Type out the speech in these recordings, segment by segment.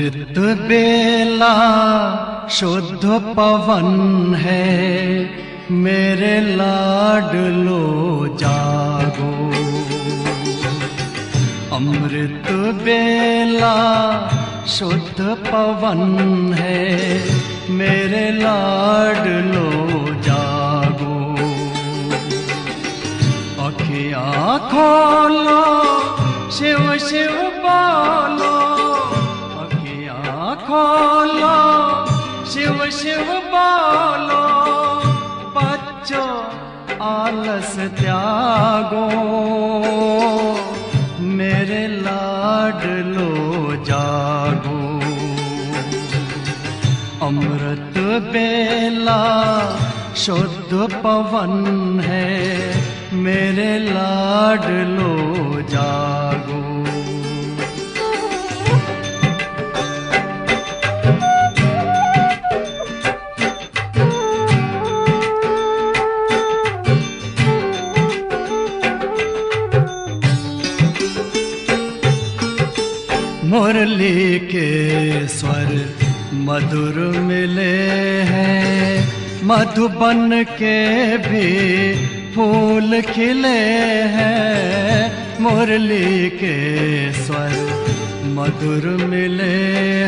अमृत बेला शुद्ध पवन है, मेरे लाडलो जागो। अमृत बेला शुद्ध पवन है, मेरे लाडलो जागो। अखियाँ खोलो, शिव शिव बोलो, अखियाँ खोलो, शिव शिव बोलो। बच्चों आलस त्यागो, मेरे लाडलो जागो। अमृत बेला शुद्ध पवन है, मेरे लाडलो जागो। मुरली के स्वर मधुर मिले हैं, मधुबन के भी फूल खिले हैं। मुरली के स्वर मधुर मिले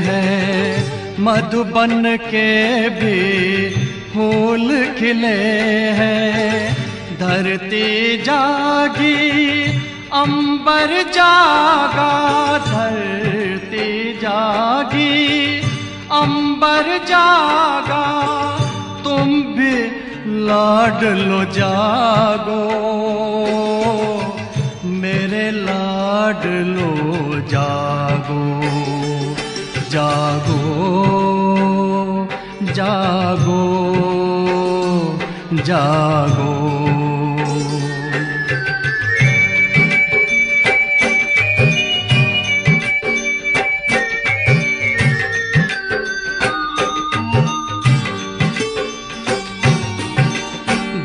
हैं, मधुबन के भी फूल खिले हैं। धरती जागी अंबर जागा, धरती जागी अंबर जागा। तुम भी लाडलो जागो, मेरे लाडलो जागो। जागो जागो जागो।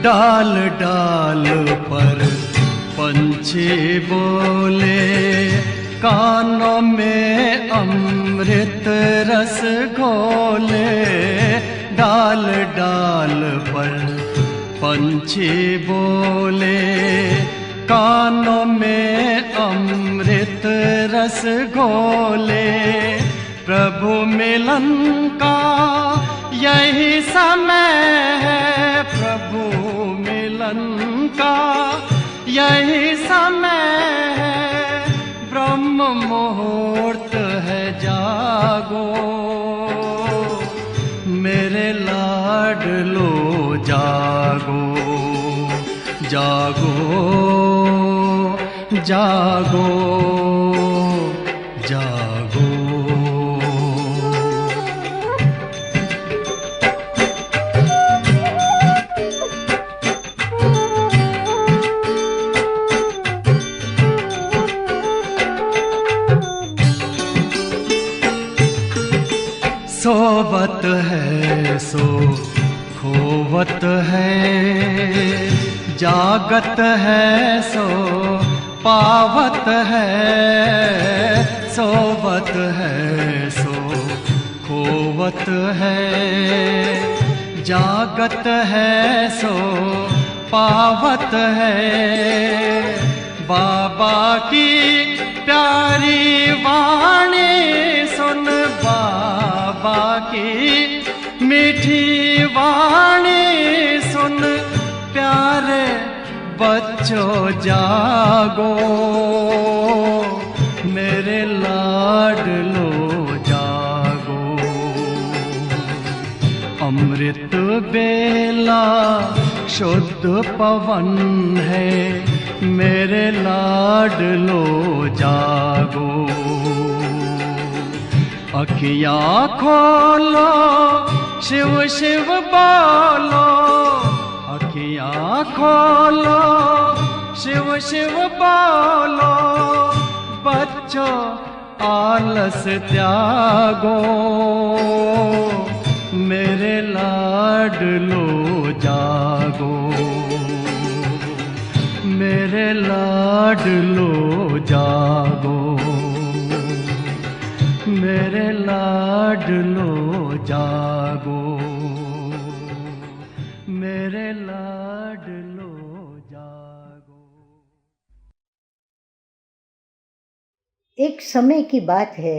डाल डाल पर पंछी बोले, कानों में अमृत रस घोले। डाल डाल पर पंछी बोले, कानों में अमृत रस घोले। प्रभु मिलन का यही समय है, प्रभु मिलन का यही समय है। ब्रह्म मुहूर्त है, जागो, मेरे लाडलो जागो। जागो जागो जागो। सोवत है सो खोवत है, जागत है सो पावत है। सोवत है सो खोवत है, जागत है सो पावत है। बाबा की प्यारी वाणी सुन, बाबा की मीठी वाणी सुन। प्यारे बच्चों जागो, मेरे लाडलो जागो। अमृत बेला शुद्ध पवन है, मेरे लाडलो जागो। अखियाँ खोलो, शिव शिव बोलो, अखियाँ खोलो, शिव शिव बोलो। बच्चों आलस त्यागो, मेरे लाडलो जागो। मेरे लाडलो जागो, मेरे लाडलो लाडलो जागो, मेरे लाडलो जागो। एक समय की बात है,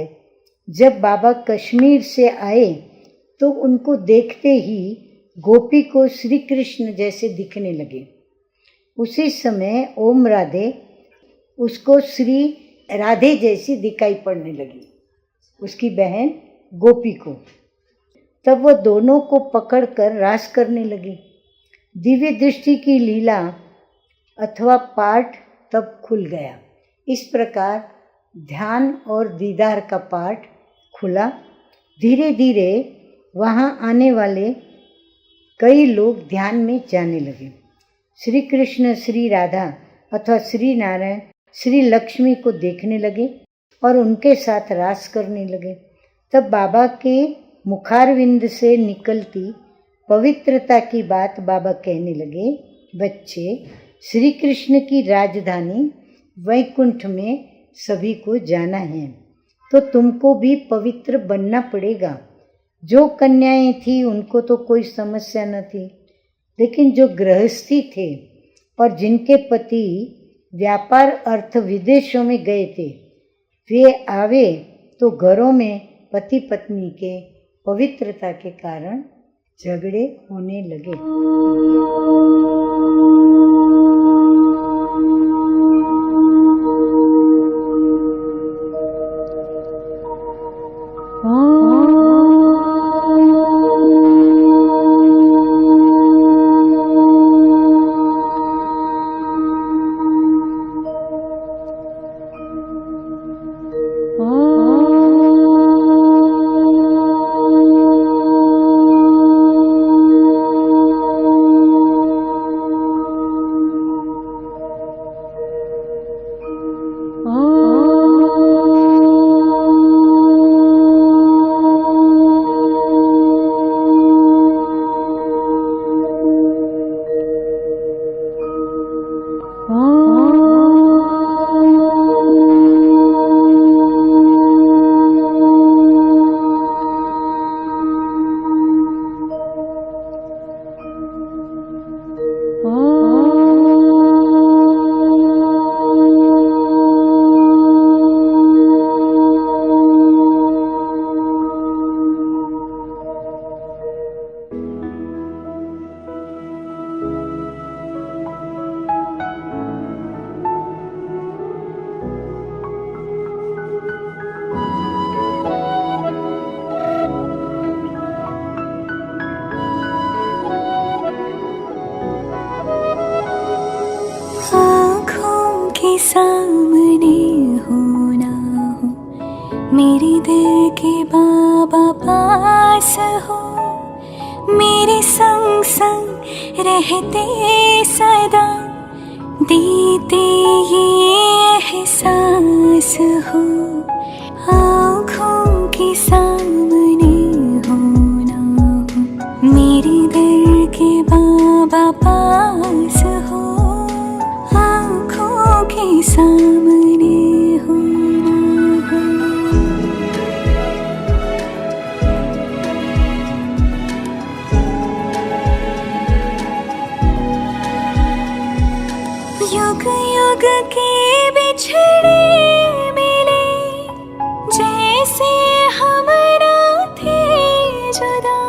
जब बाबा कश्मीर से आए तो उनको देखते ही गोपी को श्री कृष्ण जैसे दिखने लगे। उसी समय ओम राधे उसको श्री राधे जैसी दिखाई पड़ने लगी, उसकी बहन गोपी को। तब वो दोनों को पकड़कर रास करने लगे। दिव्य दृष्टि की लीला अथवा पाठ तब खुल गया। इस प्रकार ध्यान और दीदार का पाठ खुला। धीरे धीरे वहाँ आने वाले कई लोग ध्यान में जाने लगे। श्री कृष्ण, श्री राधा अथवा श्री नारायण, श्री लक्ष्मी को देखने लगे और उनके साथ रास करने लगे। तब बाबा के मुखारविंद से निकलती पवित्रता की बात बाबा कहने लगे, बच्चे, श्री कृष्ण की राजधानी वैकुंठ में सभी को जाना है, तो तुमको भी पवित्र बनना पड़ेगा। जो कन्याएं थी उनको तो कोई समस्या न थी, लेकिन जो गृहस्थी थे और जिनके पति व्यापार अर्थ विदेशों में गए थे, वे आवे तो घरों में पति पत्नी के पवित्रता के कारण झगड़े होने लगे। सामने हो ना हो, मेरे दिल के बाबा पास हो, मेरे संग संग रहते सदा, देते ये एहसास हो। आँखों के सामने हो ना हो, मेरे दिल के बाबा पास हो, आँखों के सामने हो ना हो। युग युग के बिछड़े मिले, जैसे हमरा थे जुदा,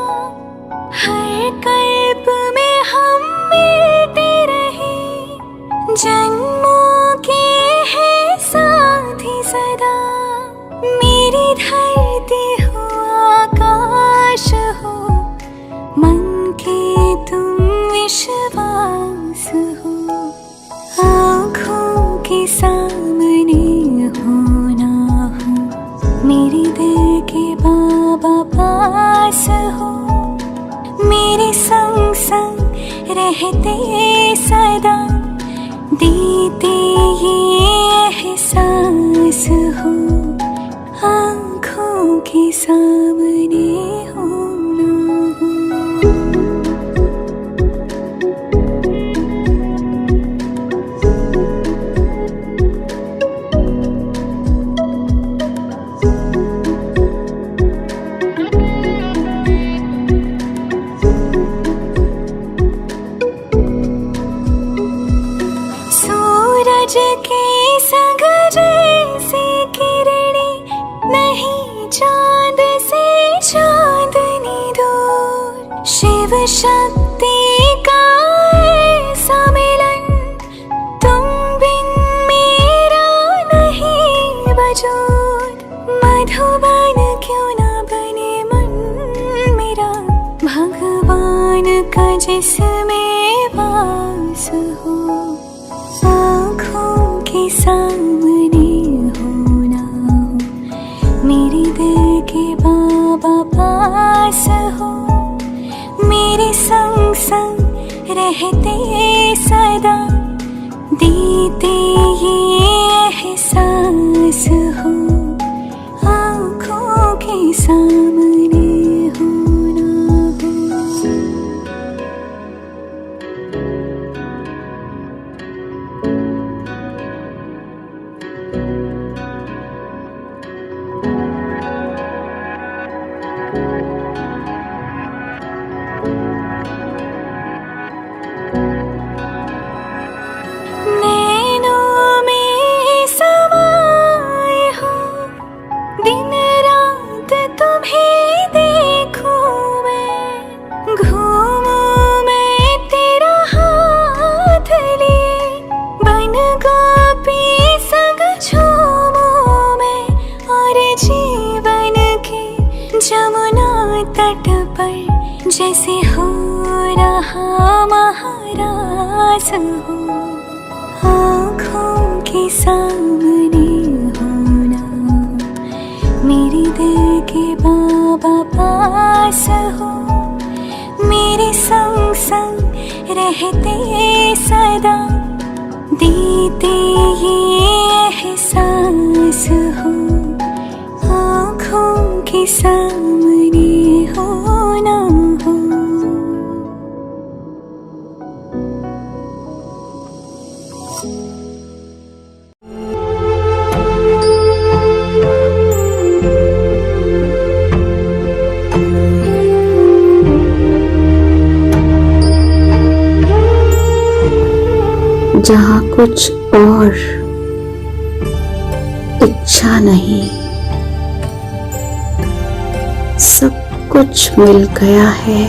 हर कल्प में हम मिलते रहे, जन्मों के है साथी सदा। मेरी धरती हो आकाश हो, मन के तुम विश्वास हो, आँखों के सामने हो ना हो, मेरे दिल के बाबा पास हो, मेरे संग संग रहते सदा, देते ये एहसास हो, आँखों के सामने हो ना हो। का जिसमें वास हो, आँखों के सामने हो ना हो, मेरे दिल के बाबा पास हो, मेरे संग संग रहते सदा, देते ये एहसास हो, आँखों के सामने हो ना हो। नैनों में समाए हो, दिन रात तुम्हें देखूं मैं, घूमूं मैं तेरा हाथ लिए, बन गोपी संग झूमूं मैं, और जीवन के जमुना तट पर जैसे हो रहा महाराज हो, आँखों के सामने हो ना हो, मेरे दिल के बाबा पास हो, मेरे संग संग रहते सदा, देते ये एहसास हो, आँखों के सामने हो ना हो। जहाँ कुछ और इच्छा नहीं, सब कुछ मिल गया है।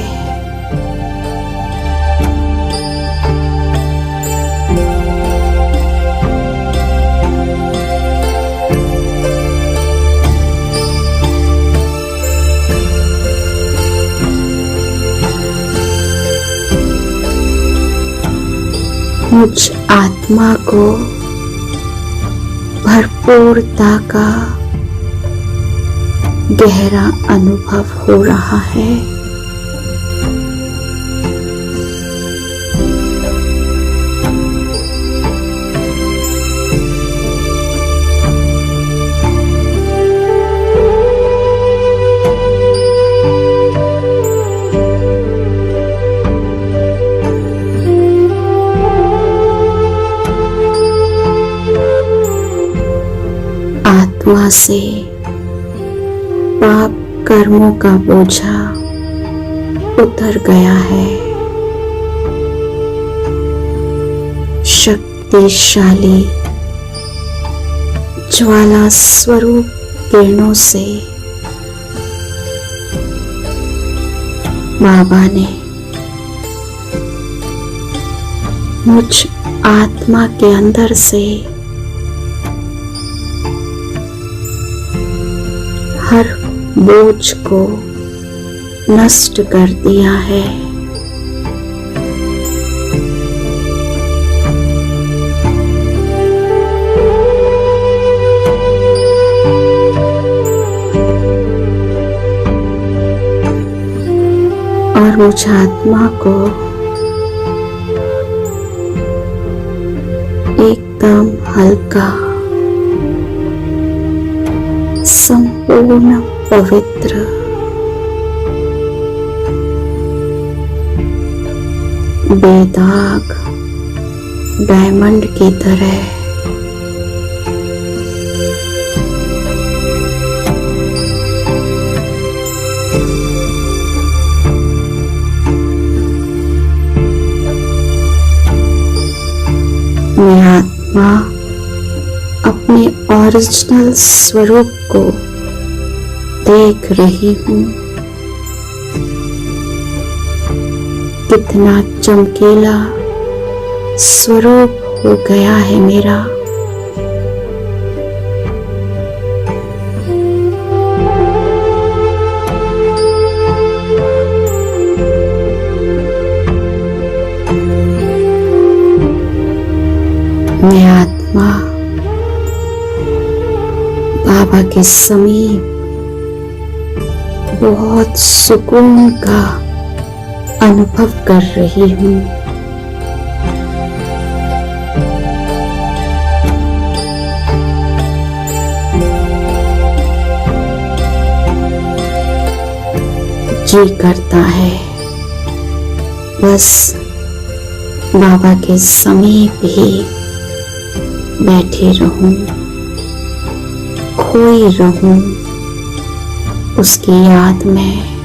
मुझ आत्मा को भरपूरता का गहरा अनुभव हो रहा है। आत्मा से पाप कर्मों का बोझा उतर गया है। शक्तिशाली ज्वाला स्वरूप किरणों से बाबा ने मुझ आत्मा के अंदर से हर बोझ को नष्ट कर दिया है। और मुझ आत्मा को एकदम हल्का, संपूर्ण पवित्र, बेदाग डायमंड की तरह मैं आत्मा अपने ओरिजिनल स्वरूप को देख रही हूँ। कितना चमकीला स्वरूप हो गया है मेरा। मैं आत्मा बाबा के समीप बहुत सुकून का अनुभव कर रही हूँ। जी करता है बस बाबा के समीप ही बैठी रहूं, खोई रहूं उसकी याद में।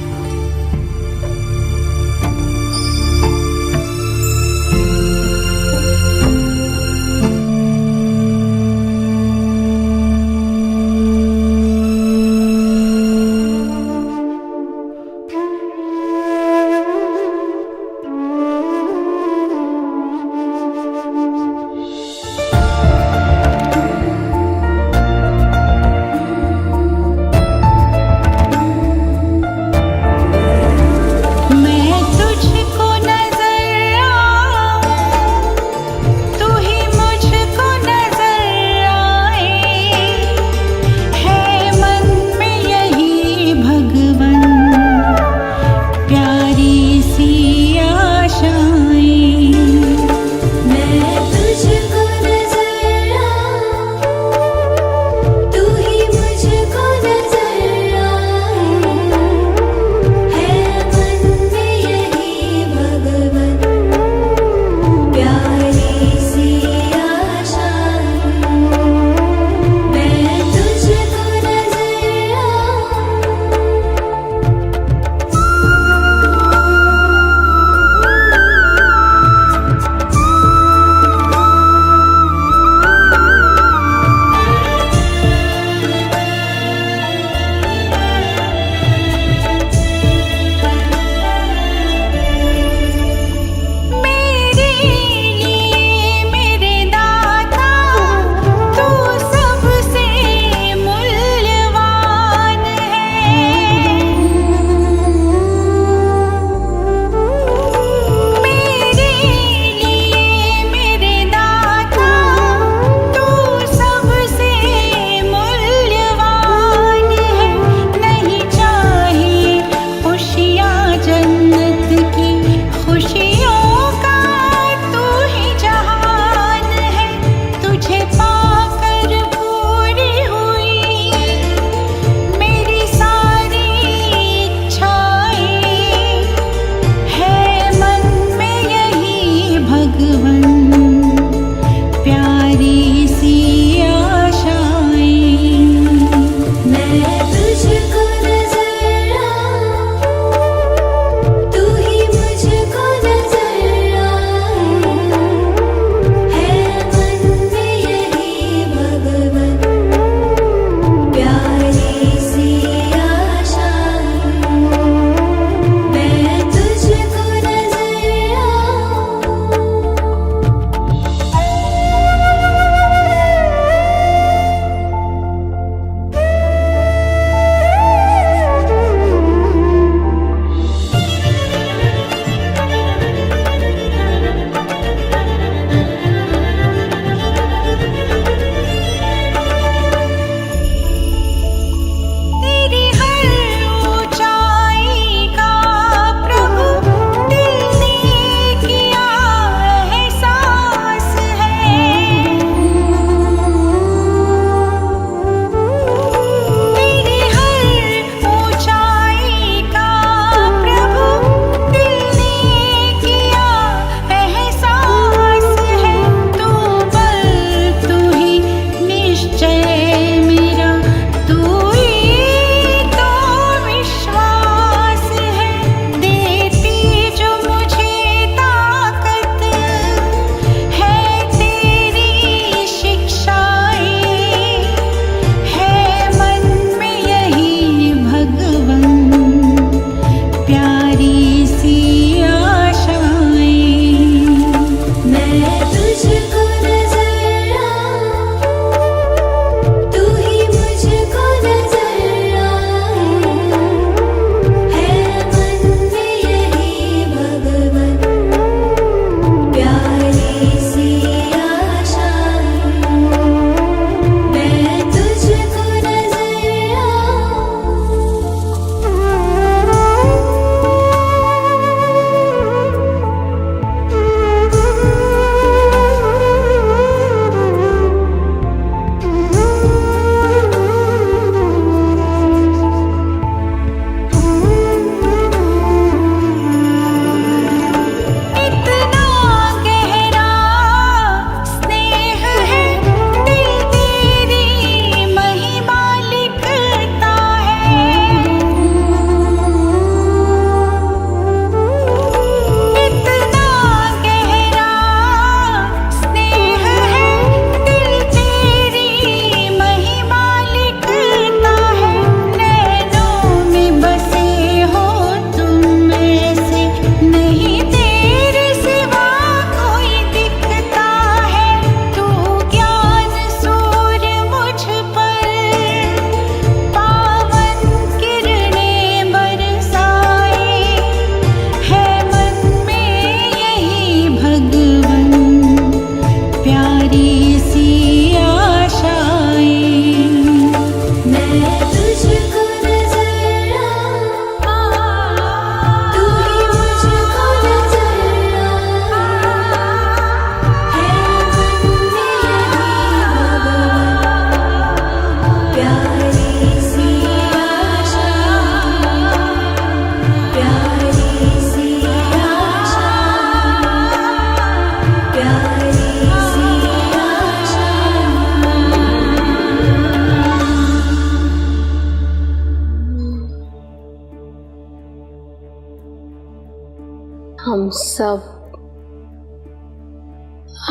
हम सब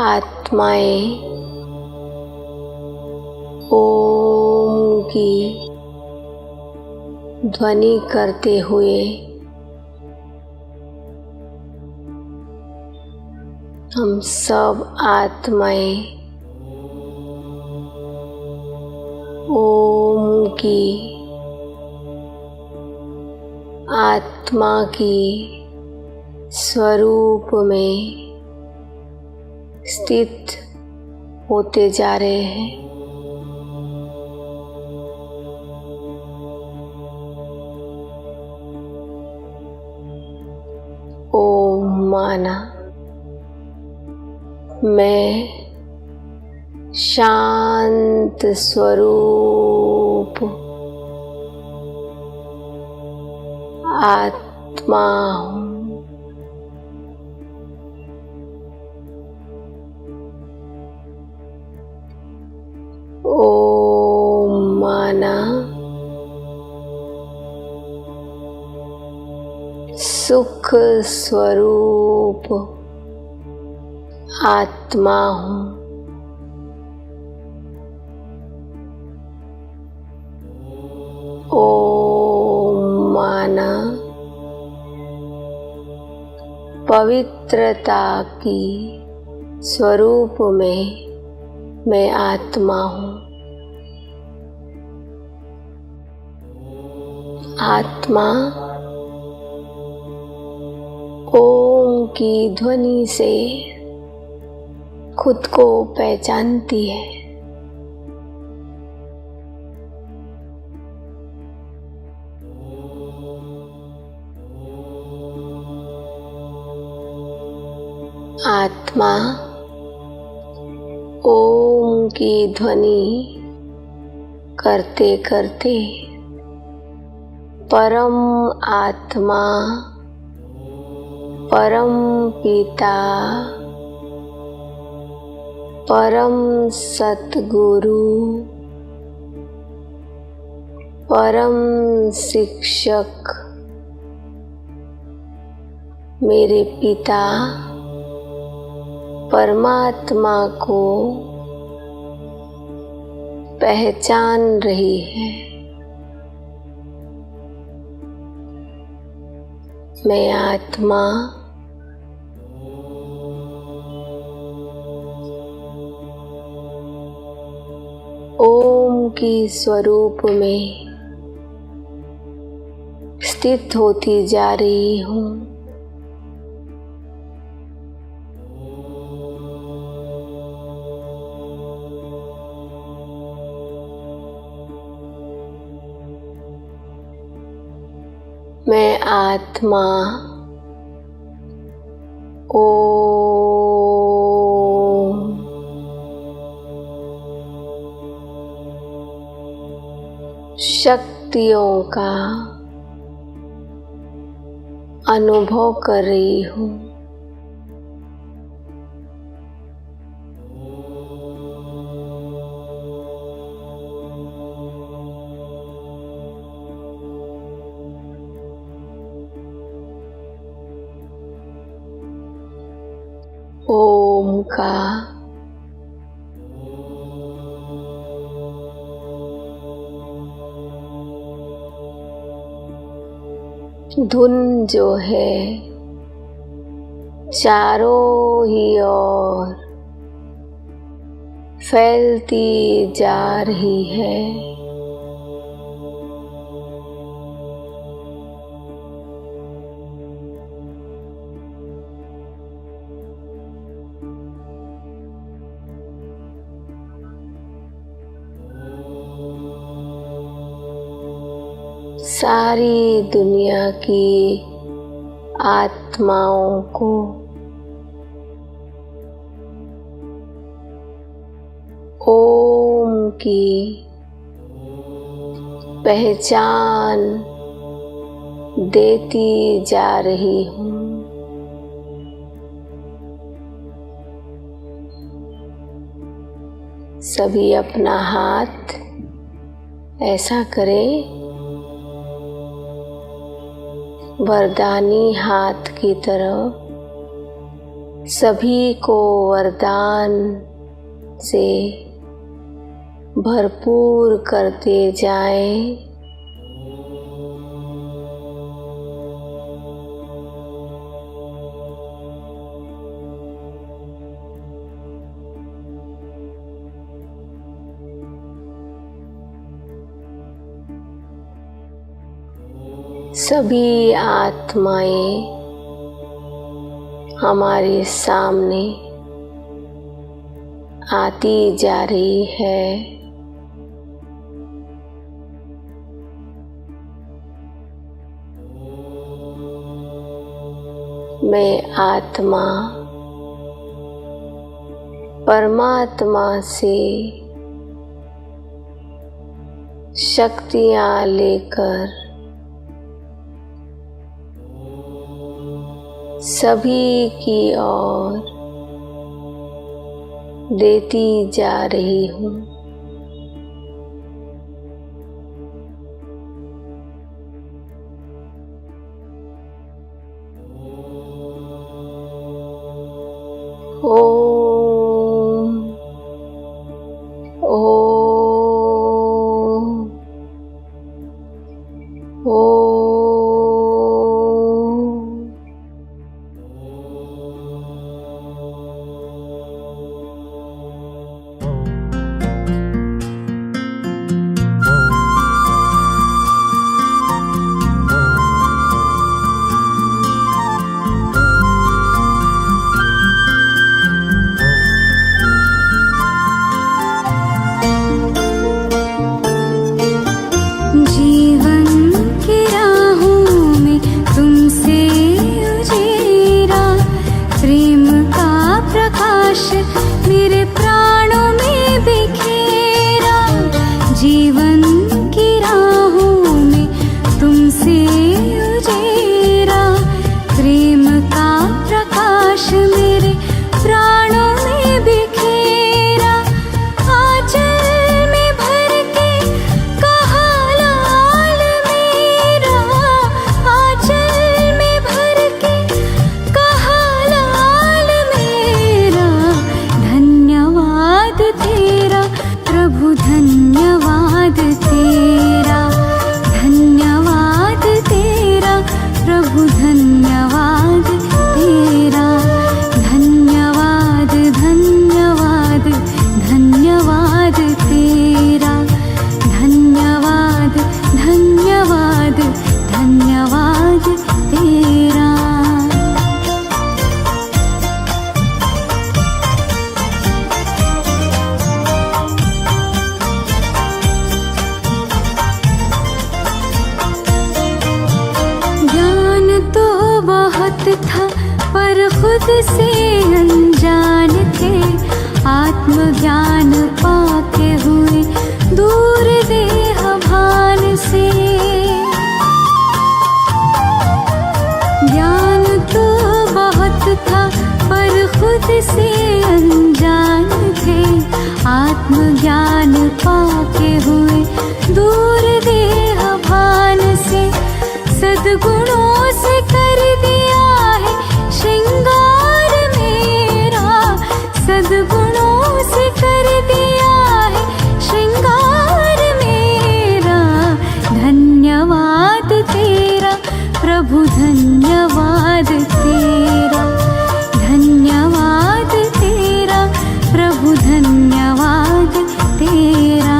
आत्माएं ओम की ध्वनि करते हुए हम सब आत्माएं ओम की आत्मा की स्वरूप में स्थित होते जा रहे हैं। ओम माना मैं शांत स्वरूप आत्मा हूँ। ओम माना सुख स्वरूप आत्मा हूँ। ओम माना पवित्रता की स्वरूप में मैं आत्मा हूँ। आत्मा ओम की ध्वनि से खुद को पहचानती है। आत्मा ओम की ध्वनि करते करते परम आत्मा परम पिता परम सतगुरु परम शिक्षक मेरे पिता परमात्मा को पहचान रही है। मैं आत्मा ओम की स्वरूप में स्थित होती जा रही हूँ। मैं आत्मा ओम शक्तियों का अनुभव कर रही हूँ। ओम का धुन जो है चारों ही ओर फैलती जा रही है। सारी दुनिया की आत्माओं को ओम की पहचान देती जा रही हूँ। सभी अपना हाथ ऐसा करें, वरदानी हाथ की तरफ सभी को वरदान से भरपूर करते जाएं। सभी आत्माएं हमारे सामने आती जा रही है। मैं आत्मा परमात्मा से शक्तियां लेकर सभी की ओर देती जा रही हूँ। ओम ओम ओम। था पर खुद से अनजान थे, आत्मज्ञान पाके हुए दूर देह भान से। ज्ञान तो बहुत था पर खुद से अनजान थे, आत्मज्ञान पाके हुए दूर देह भान से। सद्गुणों से कर दिया है श्रृंगार मेरा, सद्गुणों से कर दिया है श्रृंगार मेरा। धन्यवाद तेरा प्रभु, धन्यवाद तेरा, धन्यवाद तेरा प्रभु, धन्यवाद तेरा।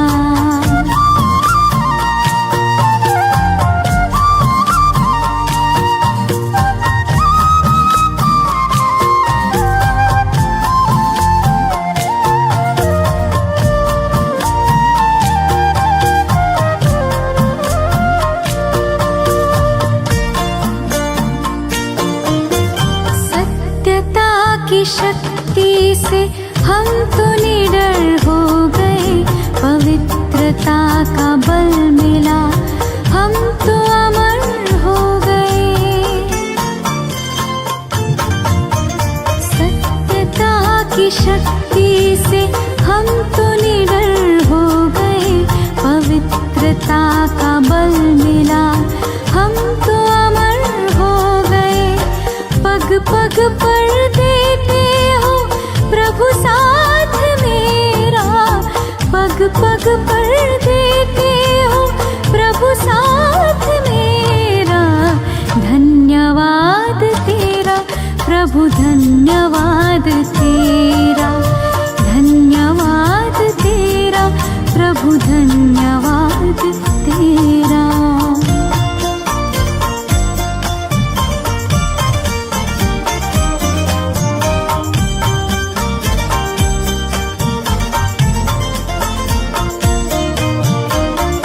शक्ति से हम तो निडर हो गए, पवित्रता का बल मिला हम तो अमर हो गए। सत्यता की शक्ति से हम तो निडर हो गए, पवित्रता का बल मिला हम तो अमर हो गए। पग पग पर देते धन्यवाद तेरा, धन्यवाद तेरा प्रभु, धन्यवाद तेरा।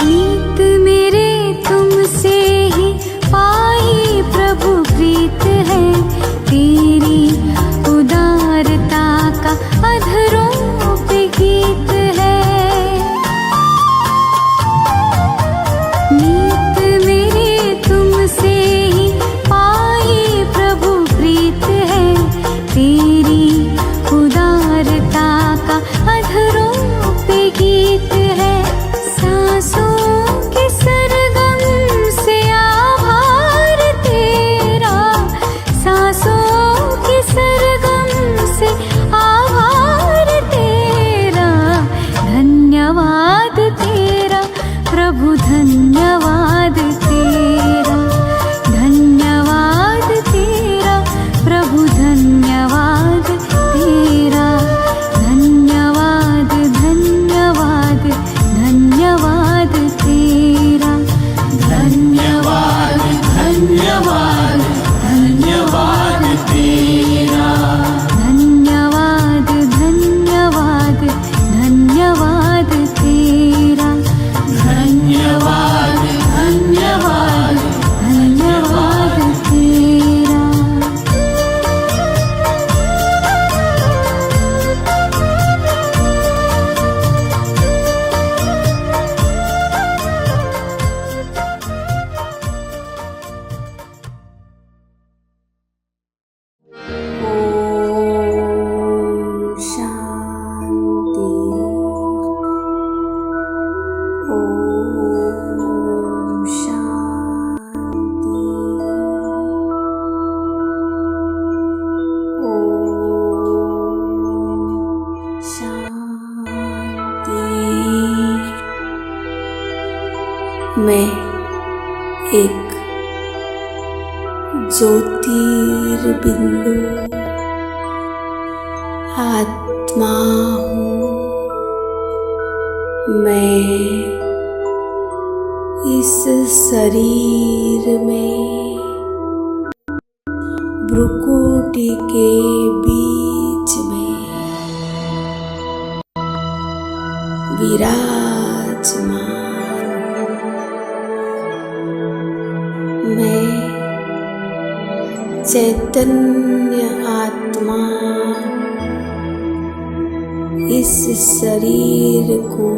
नीत मेरे तुमसे ही पाई प्रभु प्रीत है, तेरी उदारता का अधरों पे गीत है। नीत मेरे तुमसे ही पाई प्रभु प्रीत है, तेरी उदारता का अधरों पे गीत है। सांसों के सरगम से आभार तेरा, सांसों के सरगम से आभार तेरा, धन्यवाद तेरा प्रभु, धन्यवाद तेरा, धन्यवाद तेरा प्रभु, धन्यवाद तेरा, धन्यवाद धन्यवाद धन्यवाद तेरा, धन्यवाद धन्यवाद धन्यवाद तेरा, धन्यवाद धन्यवाद धन्यवाद तेरा, धन्यवाद धन्यवाद धन्यवाद तेरा। ओम शांति। ओम शांति। ओम शांति। मैं एक ज्योतिर्बिंदु आत्मा हूँ। मैं इस शरीर में भ्रुकुटी के बीच में विराजमान हूँ। मैं चैतन्य आत्मा इस शरीर को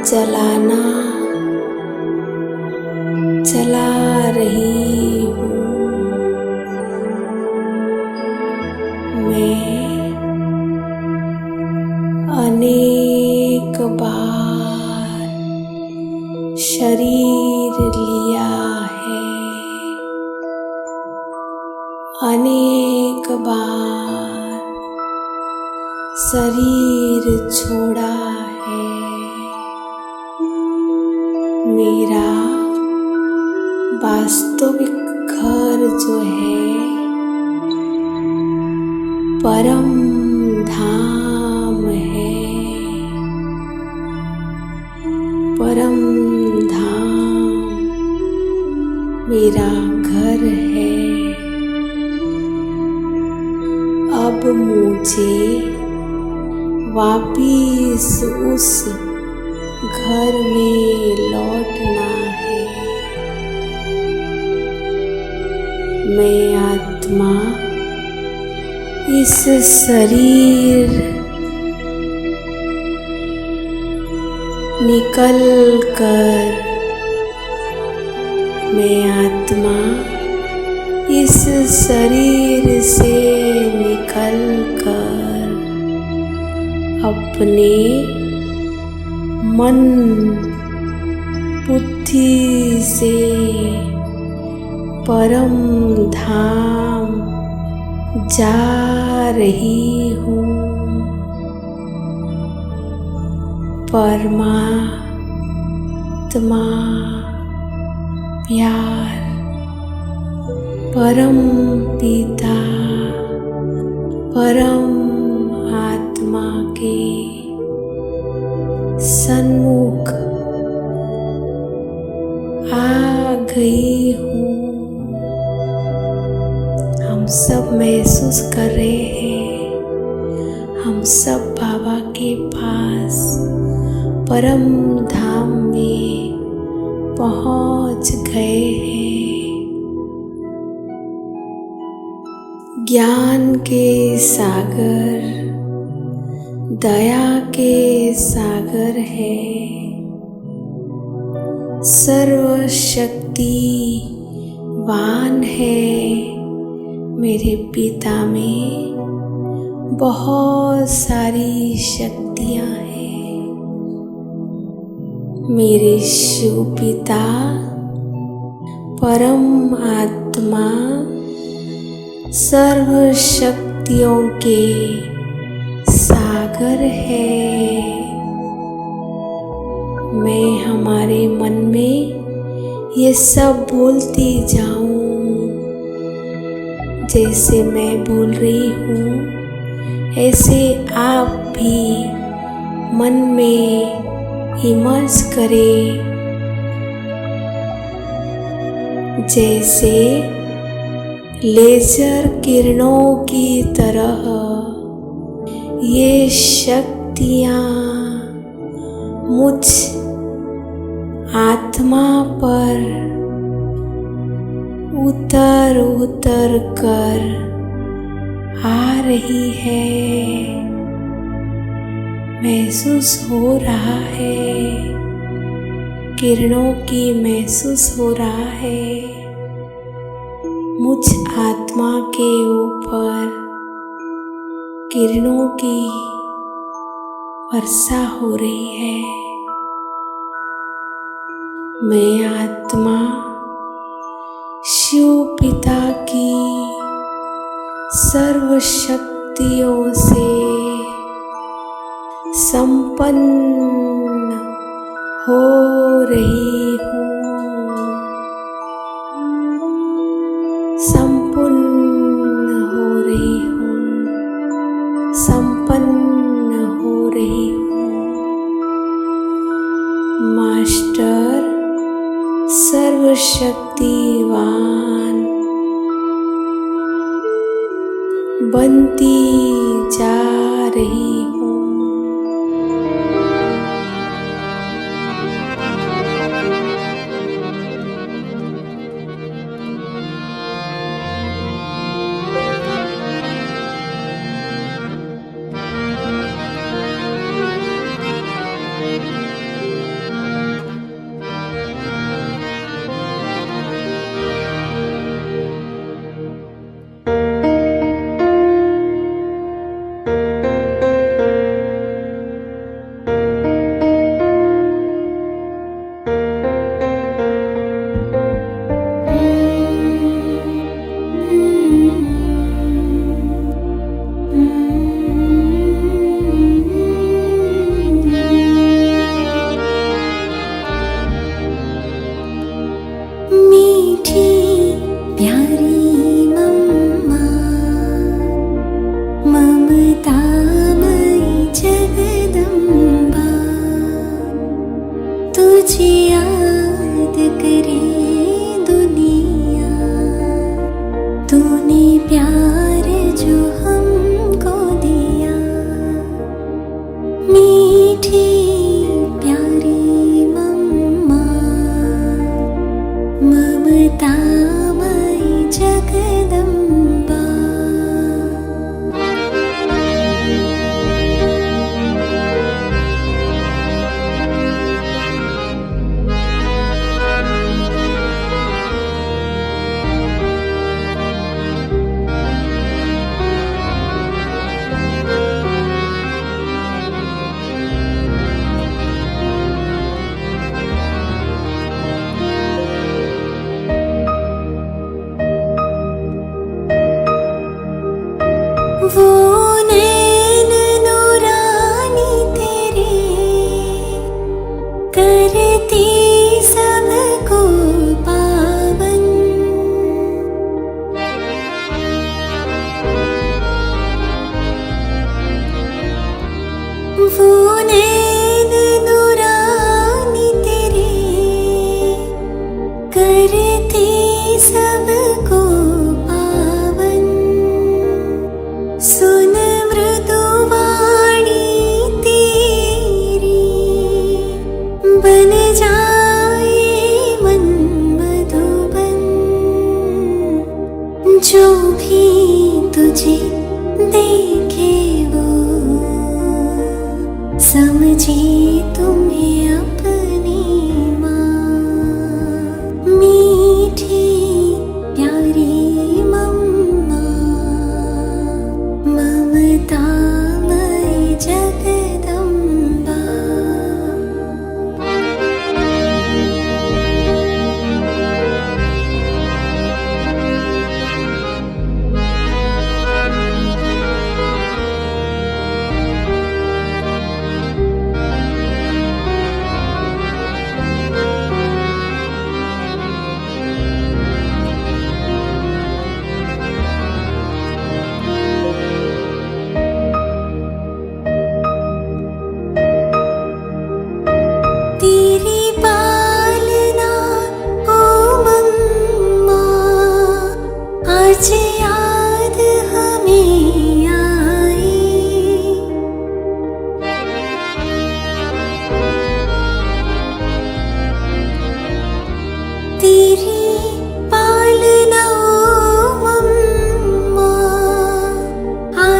चला रही हूँ। मैं अनेक बार शरीर लिया है, अनेक बार शरीर छोड़ा है। मेरा वास्तविक घर जो है परम धाम है। परम धाम मेरा घर है। अब मुझे वापिस उस घर में लौटना है। मैं आत्मा इस शरीर निकल कर, मैं आत्मा इस शरीर से निकल कर अपने मन बुद्धि से परम धाम जा रही हूँ। परमात्मा प्यार परम पिता परम आत्मा के सन्मुख आ गई हूँ। हम सब महसूस कर रहे हैं, हम सब बाबा के पास परम धाम में पहुँच गए हैं। ज्ञान के सागर, दया के सागर है, सर्वशक्तिवान है। मेरे पिता में बहुत सारी शक्तियाँ हैं। मेरे शिव पिता परम आत्मा सर्व शक्तियों के सागर है। मैं हमारे मन में ये सब बोलती जाऊं। जैसे मैं बोल रही हूँ ऐसे आप भी मन में इमर्स करें। जैसे लेजर किरणों की तरह ये शक्तियाँ मुझ आत्मा पर उतर उतर कर आ रही है। महसूस हो रहा है, किरणों की महसूस हो रहा है। मुझ आत्मा के ऊपर किरणों की वर्षा हो रही है। मैं आत्मा शिव पिता की सर्व शक्तियों से संपन्न हो रही हूँ। संपूर्ण हो रही हूँ, संपन्न हो रही हूँ। मास्टर सर्वशक्तिवान बनती जा रही हूँ।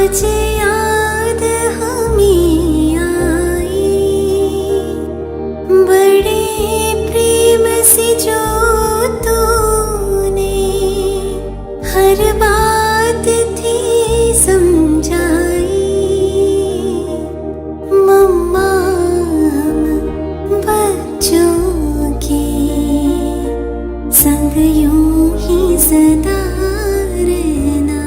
आज याद हमें आई, बड़े प्रेम से जो तूने हर बात थी समझाई। मम्मा हम बच्चों के संग यूं ही सदा रहना।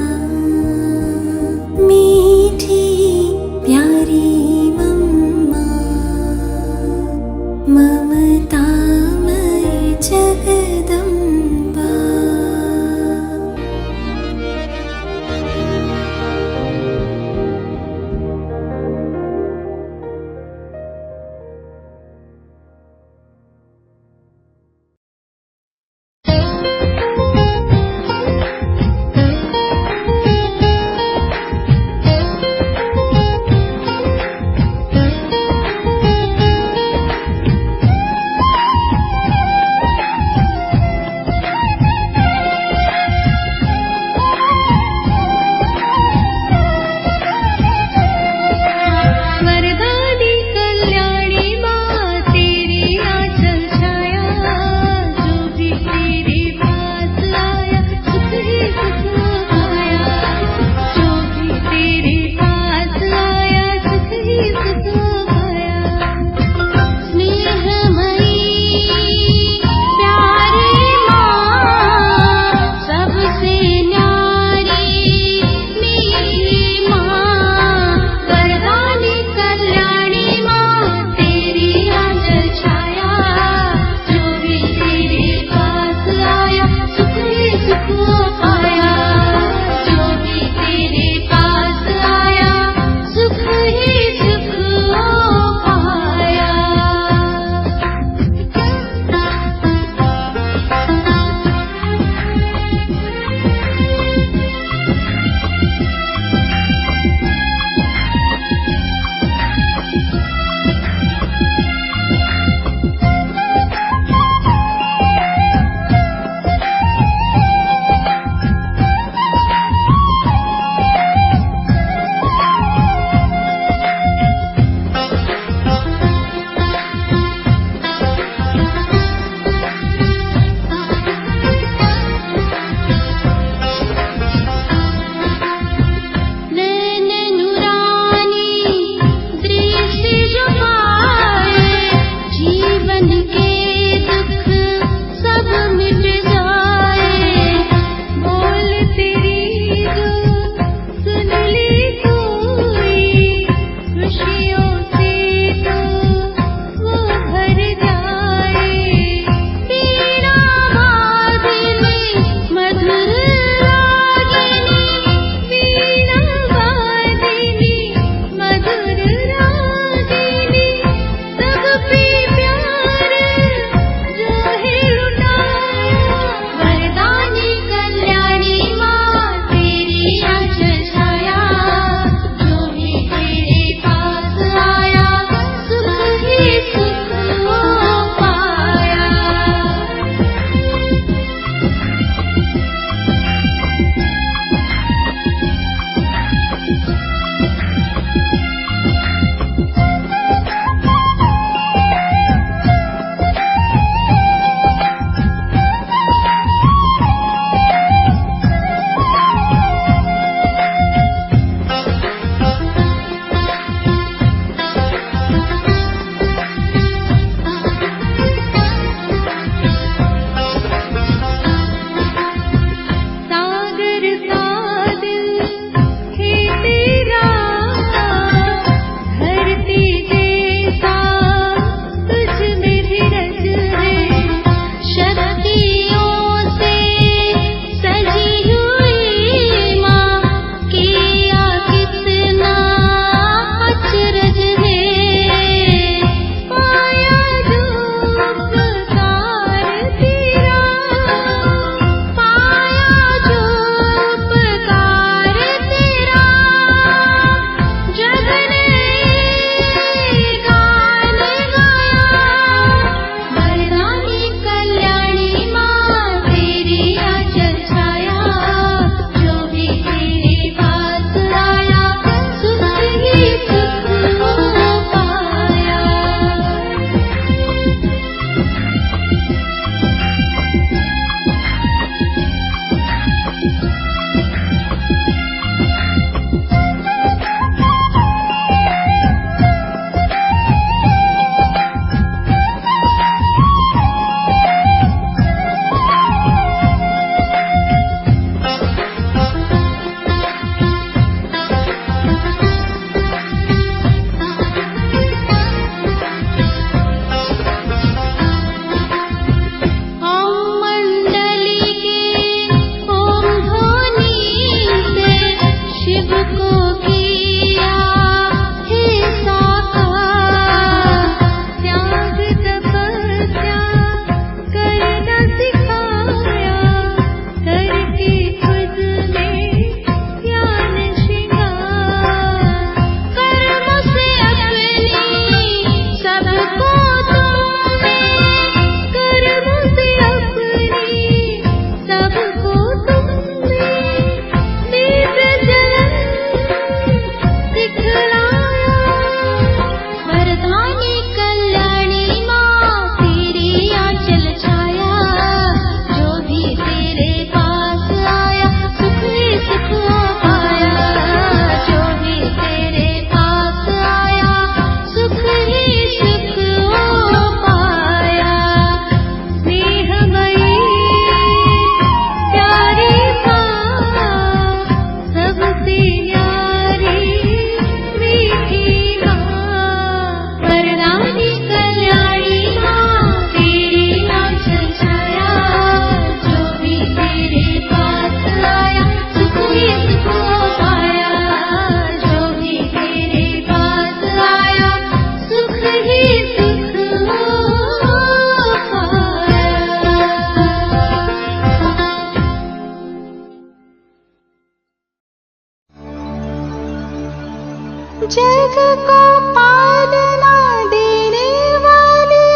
जग को पालना देने वाली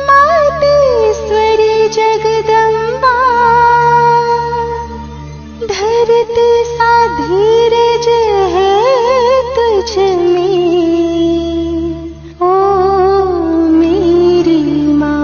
मातेश्वरी जगदम्बा, धरती सा धीरज है तुझ में ओ मेरी माँ।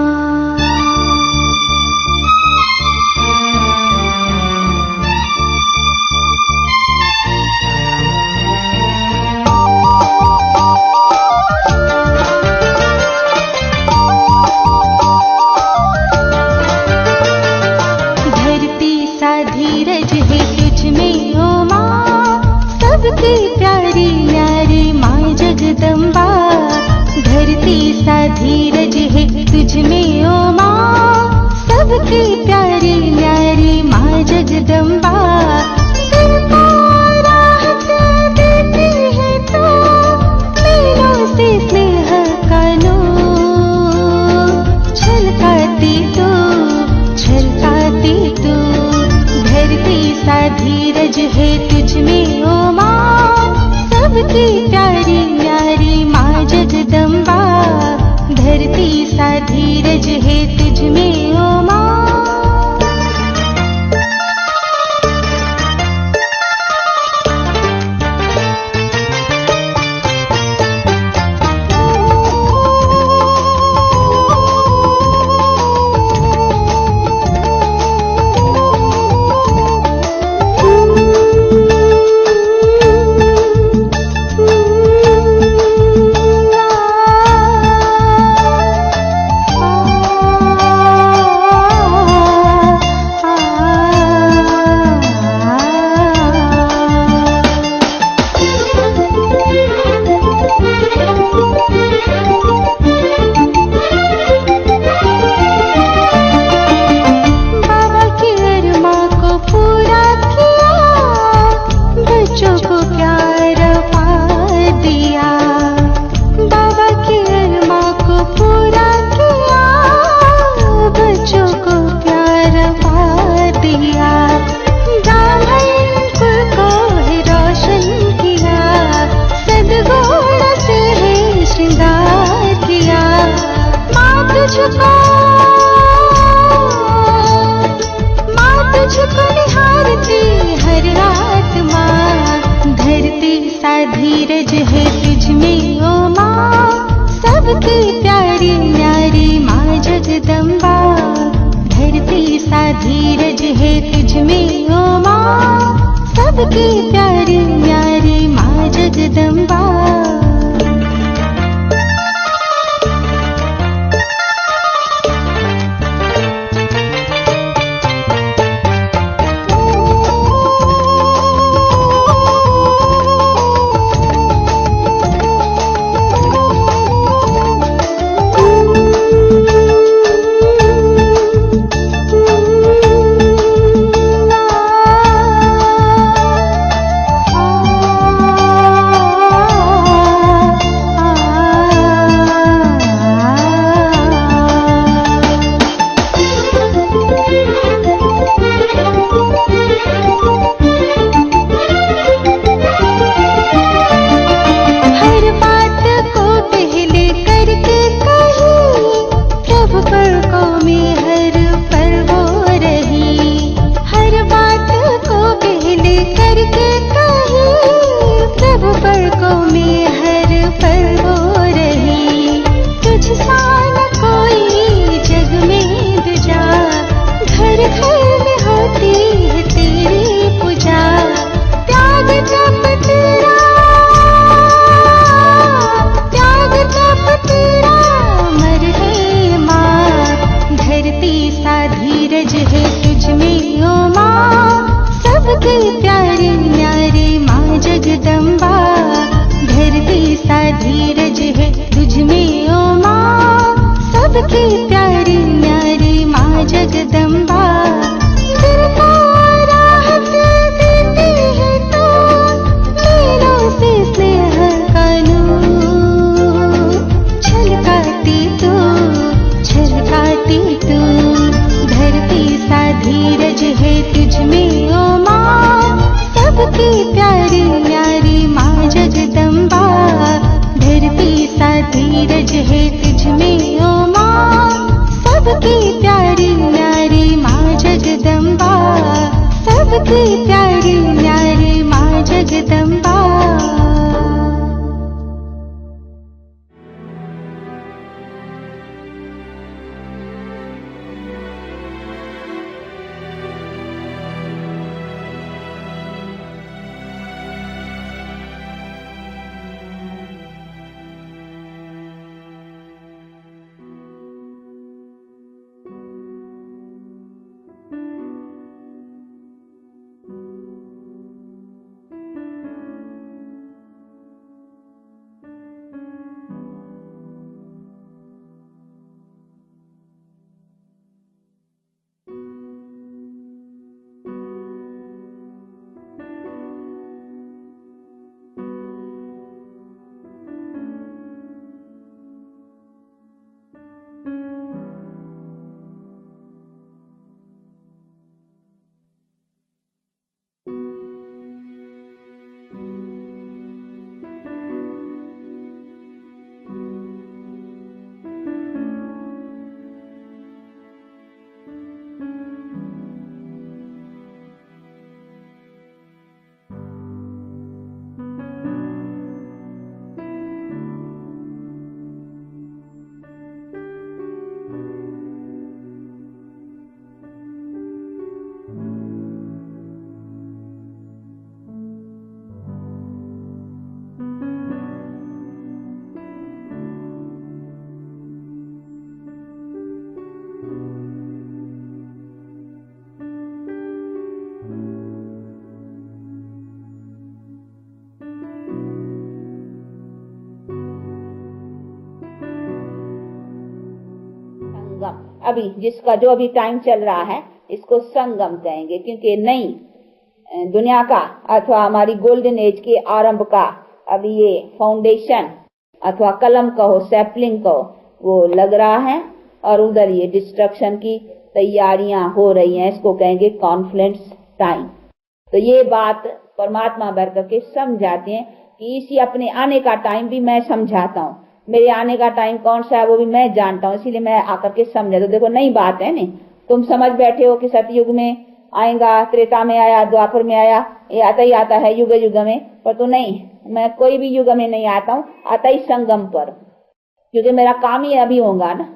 सबकी प्यारी न्यारी माँ जगदम्बा, धरती सा धीरज है तुझ में ओ माँ। सबकी प्यारी न्यारी माँ जगदम्बा, दिल को राहत देती है तो मीलों से स्नेह का नूर छलकाती तू, छलकाती तू। धरती सा धीरज है तुझ में ओ माँ, सबकी प्यारी न्यारी माँ जगदम्बा, धरती सा धीरज है तुझ में ओ माँ। धीरज है तुझ में ओ माँ, सबकी प्यारी न्यारी माँ जगदम्बा, धरती सा धीरज है तुझ में ओ माँ। सबकी प्यारी न्यारी माँ जगदम्बा। सबकी प्यारी न्यारी माँ जगदम्बा। धरती सा धीरज है तुझ में ओ माँ, सबकी प्यारी न्यारी माँ जगदम्बा, सबकी प्यारी न्यारी माँ जगदम्बा। अभी जिसका जो अभी टाइम चल रहा है इसको संगम कहेंगे, क्योंकि नई दुनिया का अथवा हमारी गोल्डन एज के आरंभ का अभी ये फाउंडेशन अथवा कलम कहो सैपलिंग कहो वो लग रहा है और उधर ये डिस्ट्रक्शन की तैयारियां हो रही हैं, इसको कहेंगे कॉन्फ्लुएंस टाइम। तो ये बात परमात्मा बैठ करके समझाते हैं कि इसी अपने आने का टाइम भी मैं समझाता हूँ, मेरे आने का टाइम कौन सा है वो भी मैं जानता हूँ, इसीलिए मैं आकर के समझा। तो देखो नई बात है नहीं, तुम समझ बैठे हो कि सतयुग में आएगा, त्रेता में आया, द्वापर में आया, ये आता ही आता है युग युग में, पर तो नहीं, मैं कोई भी युग में नहीं आता हूँ, आता ही संगम पर, क्योंकि मेरा काम ही अभी होगा ना,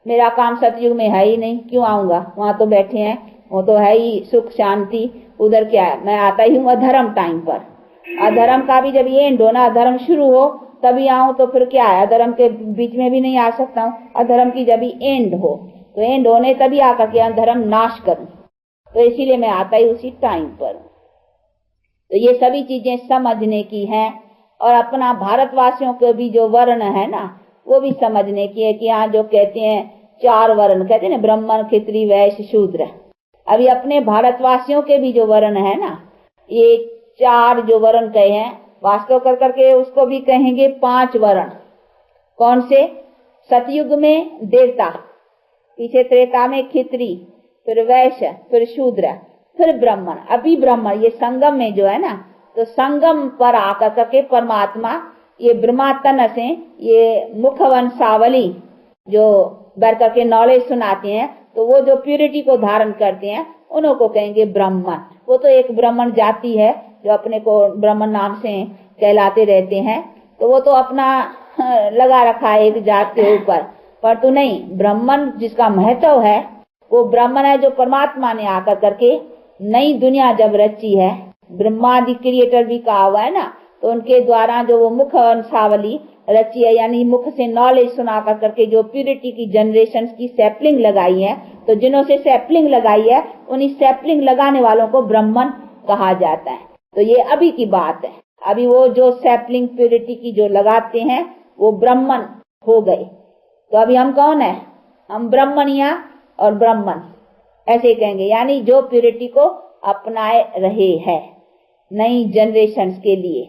मेरा काम सतयुग में है ही नहीं, क्यों आऊंगा, वहां तो बैठे हैं, वो तो है ही सुख शांति, उधर क्या है, मैं आता ही हूँ अधर्म टाइम पर। अधर्म का भी जब ये एंड हो ना, अधर्म शुरू हो तभी आऊं, तो फिर क्या है, अधर्म के बीच में भी नहीं आ सकता हूँ, अधर्म की जब एंड हो तो एंड होने तभी आकर के अधर्म नाश करूं, तो इसीलिए मैं आता ही उसी टाइम पर। तो ये सभी चीजें समझने की हैं और अपना भारतवासियों को भी जो वर्ण है ना वो भी समझने की है कि यहाँ जो कहते हैं 4 वर्ण कहते हैं ना, ब्राह्मण क्षत्रिय वैश्य शूद्र, अभी अपने भारतवासियों के भी जो वर्ण है ना, ये 4 जो वर्ण कहे हैं, वास्तव कर करके उसको भी कहेंगे 5 वर्ण। कौन से? सतयुग में देवता, पीछे त्रेता में क्षत्रिय, फिर वैश्य, फिर शूद्र, फिर ब्राह्मण, अभी ब्राह्मण। ये संगम में जो है ना, तो संगम पर आकर करके परमात्मा ये ब्रह्मातन से ये मुख वंशावली जो बर करके नॉलेज सुनाते हैं, तो वो जो प्यूरिटी को धारण करते हैं उन्हों को कहेंगे ब्राह्मण। वो तो एक ब्राह्मण जाति है जो अपने को ब्राह्मण नाम से कहलाते रहते हैं, तो वो तो अपना लगा रखा है एक जात के ऊपर, पर तो नहीं, ब्राह्मण जिसका महत्व है वो ब्राह्मण है जो परमात्मा ने आकर करके नई दुनिया जब रची है, ब्रह्मादि क्रिएटर भी कहा हुआ है ना, तो उनके द्वारा जो वो मुख वंशावली रची है, यानी मुख से नॉलेज सुना कर करके जो प्यूरिटी की जनरेशन की सैपलिंग लगाई है, तो जिन्हों से सैपलिंग लगाई है उन्हीं सैपलिंग लगाने वालों को ब्राह्मण कहा जाता है। तो ये अभी की बात है, अभी वो जो सैपलिंग प्यूरिटी की जो लगाते हैं वो ब्राह्मण हो गए। तो अभी हम कौन है? हम ब्राह्मणिया और ब्राह्मण ऐसे कहेंगे, यानी जो प्यूरिटी को अपनाए रहे हैं नई जनरेशन के लिए।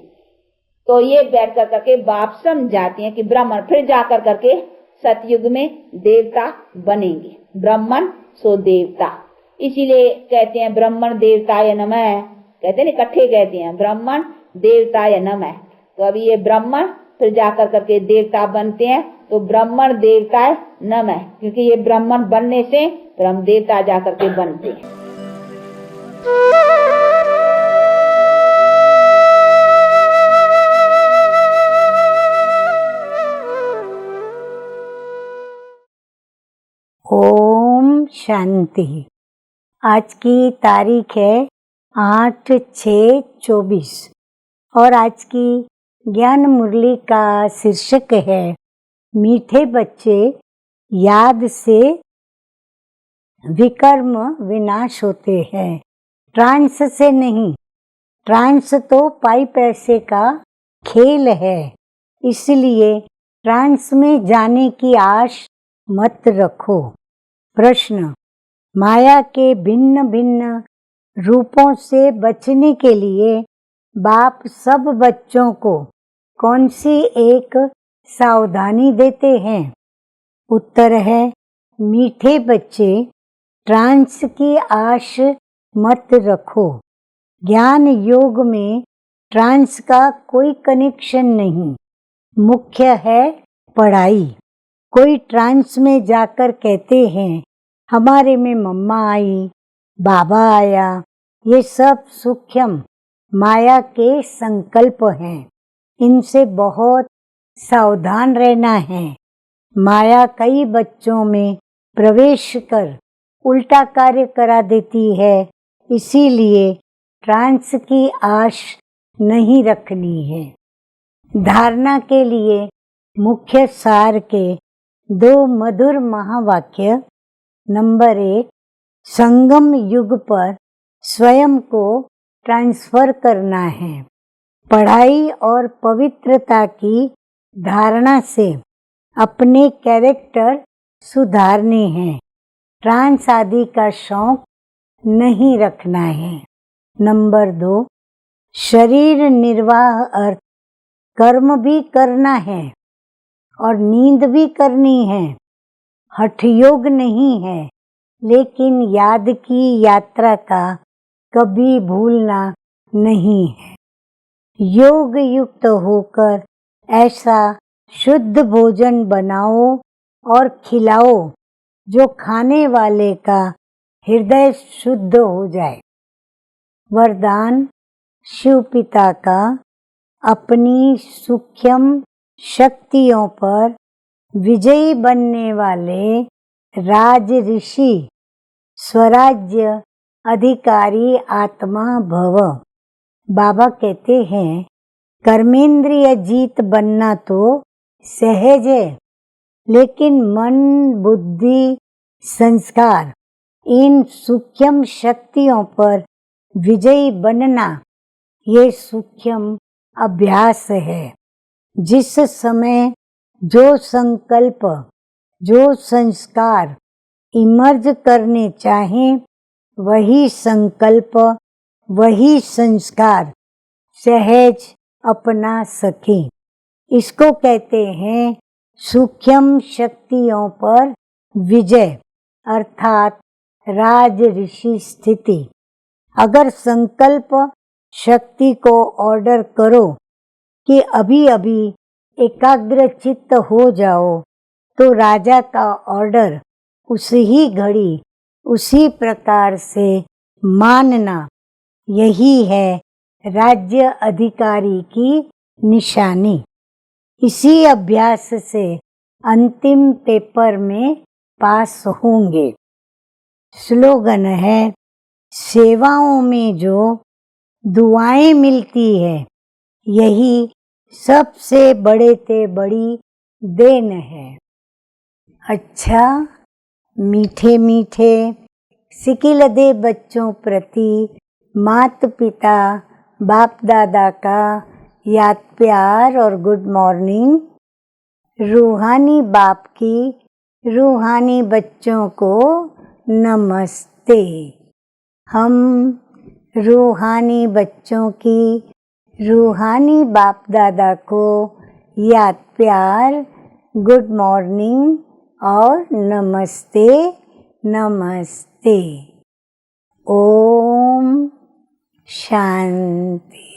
तो ये बैठ कर करके बाप समझाते हैं कि ब्राह्मण फिर जाकर करके सतयुग में देवता बनेंगे, ब्राह्मण सो देवता। इसीलिए कहते हैं ब्राह्मण देवताय नमः, कहते हैं इकट्ठे कहते हैं, ब्राह्मण देवताय नमः। तो अभी ये ब्राह्मण फिर जाकर करके देवता बनते हैं, तो ब्राह्मण देवताय नमः, क्योंकि ये ब्राह्मण बनने से फिर हम देवता जाकर के बनते हैं। ओम शांति। आज की तारीख है 8/6/24 और आज की ज्ञान मुरली का शीर्षक है मीठे बच्चे याद से विकर्म विनाश होते हैं, ट्रांस से नहीं। ट्रांस तो पाई पैसे का खेल है, इसलिए ट्रांस में जाने की आश मत रखो। प्रश्न, माया के भिन्न भिन्न रूपों से बचने के लिए बाप सब बच्चों को कौन सी एक सावधानी देते हैं? उत्तर है, मीठे बच्चे ट्रांस की आश मत रखो। ज्ञान योग में ट्रांस का कोई कनेक्शन नहीं, मुख्य है पढ़ाई। कोई ट्रांस में जाकर कहते हैं हमारे में मम्मा आई, बाबा आया। ये सब सूक्ष्म माया के संकल्प हैं, इनसे बहुत सावधान रहना है। माया कई बच्चों में प्रवेश कर उल्टा कार्य करा देती है, इसीलिए ट्रांस की आश नहीं रखनी है। धारणा के लिए मुख्य सार के 2 मधुर महावाक्य। नंबर 1, संगम युग पर स्वयं को ट्रांसफर करना है। पढ़ाई और पवित्रता की धारणा से अपने कैरेक्टर सुधारने हैं, ट्रांस आदि का शौक नहीं रखना है। नंबर 2, शरीर निर्वाह अर्थ कर्म भी करना है और नींद भी करनी है। हठ योग नहीं है, लेकिन याद की यात्रा का कभी भूलना नहीं है। योग युक्त होकर ऐसा शुद्ध भोजन बनाओ और खिलाओ जो खाने वाले का हृदय शुद्ध हो जाए। वरदान शिव पिता का अपनी सूक्ष्म शक्तियों पर विजयी बनने वाले राज ऋषि स्वराज्य अधिकारी आत्मा भव। बाबा कहते हैं कर्मेंद्रिय जीत बनना तो सहज है, लेकिन मन बुद्धि संस्कार इन सूक्ष्म शक्तियों पर विजयी बनना ये सूक्ष्म अभ्यास है। जिस समय जो संकल्प जो संस्कार इमर्ज करने चाहें, वही संकल्प वही संस्कार सहज अपना सके। इसको कहते हैं सूक्ष्म शक्तियों पर विजय अर्थात राज ऋषि स्थिति। अगर संकल्प शक्ति को ऑर्डर करो कि अभी अभी एकाग्र चित्त हो जाओ, तो राजा का ऑर्डर उसी ही घड़ी उसी प्रकार से मानना, यही है राज्य अधिकारी की निशानी। इसी अभ्यास से अंतिम पेपर में पास होंगे। स्लोगन है, सेवाओं में जो दुआएं मिलती है, यही सबसे बड़े से बड़ी देन है। अच्छा, मीठे मीठे सिकिलदे बच्चों प्रति माता पिता बाप दादा का याद प्यार और गुड मॉर्निंग। रूहानी बाप की रूहानी बच्चों को नमस्ते। हम रूहानी बच्चों की रूहानी बाप दादा को याद प्यार, गुड मॉर्निंग और नमस्ते नमस्ते। ओम शांति।